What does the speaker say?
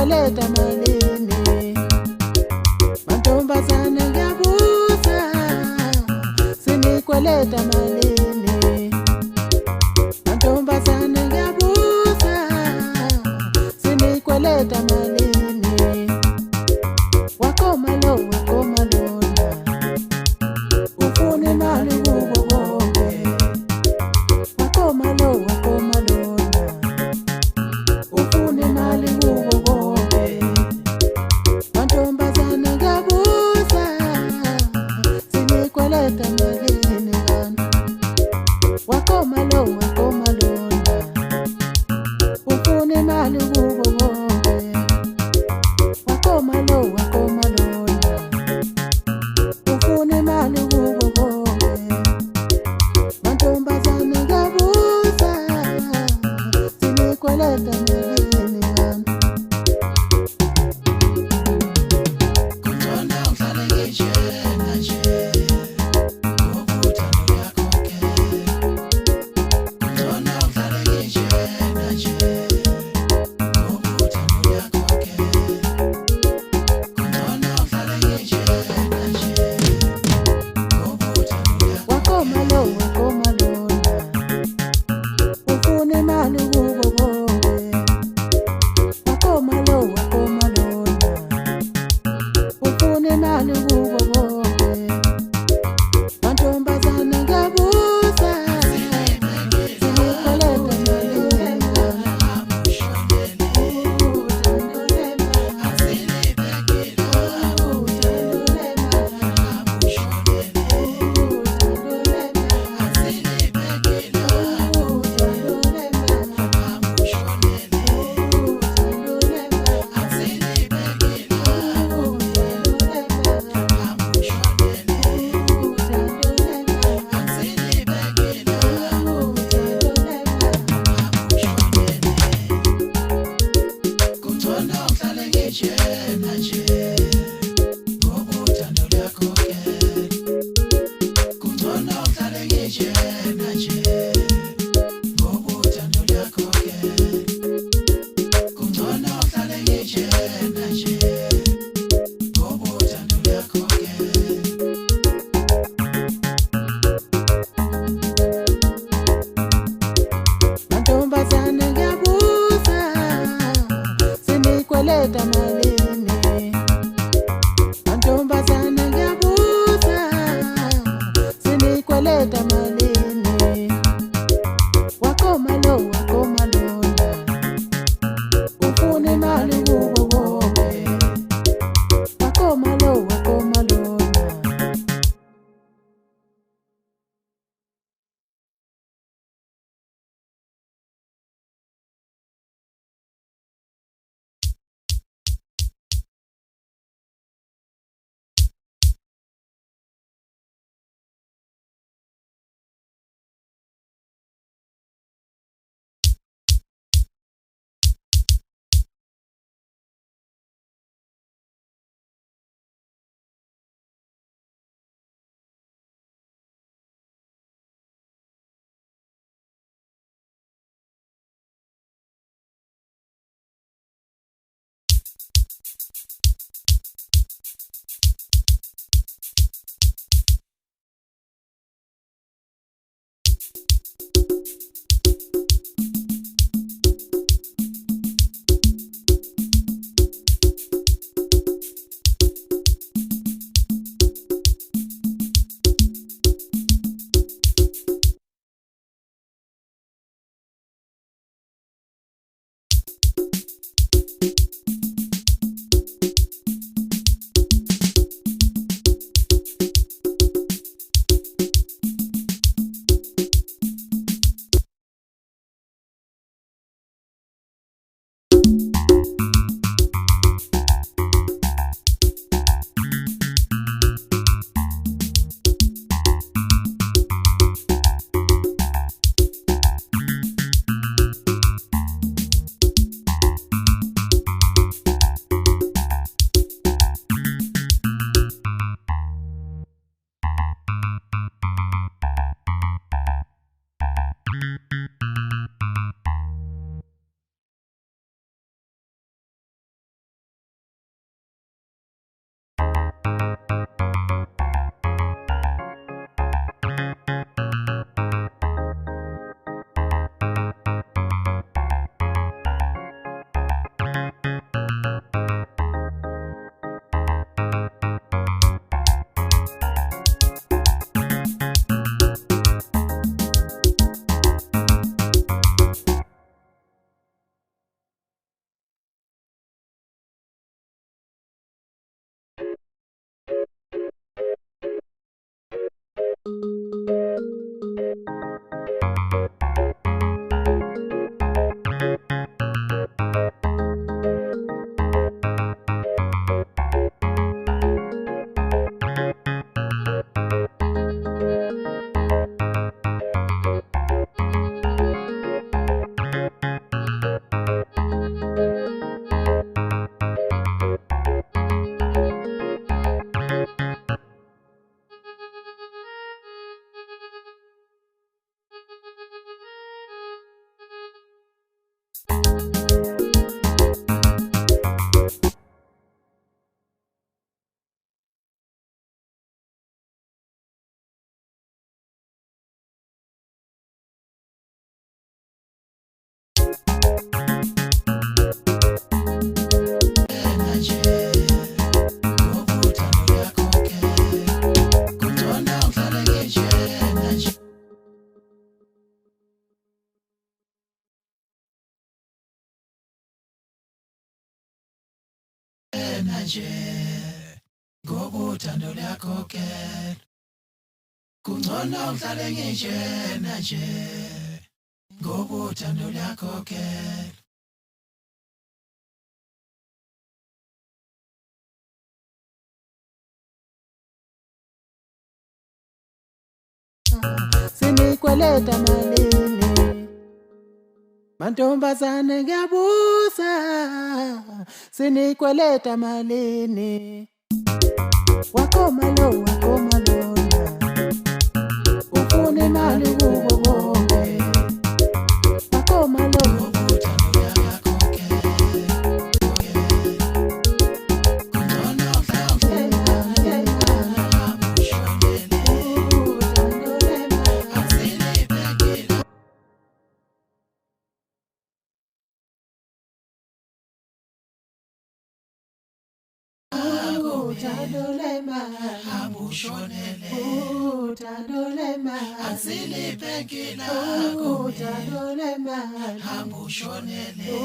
sinikweleta malini, mantombazane ngiyabuza, sinikweleta malini, mantombazane ngiyabuza, sinikweleta malini, wakoma lona, ufuna imali kubo bonke, wakoma lona, ufuna imali kubo bonke, mantombazane ngiyabuza, sinikweleta malini bani, wakoma lona, ufuna imali kubo bonke, wakoma lona, ufuna imali kubo bonke, mantombazane ngiyabuza, sinikweleta malini bani. Kuthanda uhlale ngijena nje, ngokuthando yakho-ke. Kuthanda uhlale ngijena nje, ngokuthando yakho-ke. Kuthanda uhlale ngijena nje, ngokuthando yakho-ke. Wakoma lona, ufuna imali kubo bonke, wakoma lona, ufuna imali kubo bonke, mantombazane ngiyabuza, sinikweleta malini bani, kuthanda uhlale ngijena nje, ngokuthando yakho-ke. Kuthanda uhlale ngijena nje, ngokuthando yakho-ke. Kuthanda uhlale ngijena nje, ngokuthando yakho-ke. Mantombazane ngiyabuza, sinikweleta malini, mantombazane ngiyabuza, sinikweleta malini, wakoma lona, ufuna imali kubo bonke, wakoma lona. nje ngokuthando lwakho ke kungcono uhlale nginjena nje ngokuthando lwakho ke sinikweleta malini mantombazane ngiyabuza sinikweleta malini wakoma lona ufuna imali kubo bonke wakoma lona Utadolema azilipekila kude utadolema hambushonele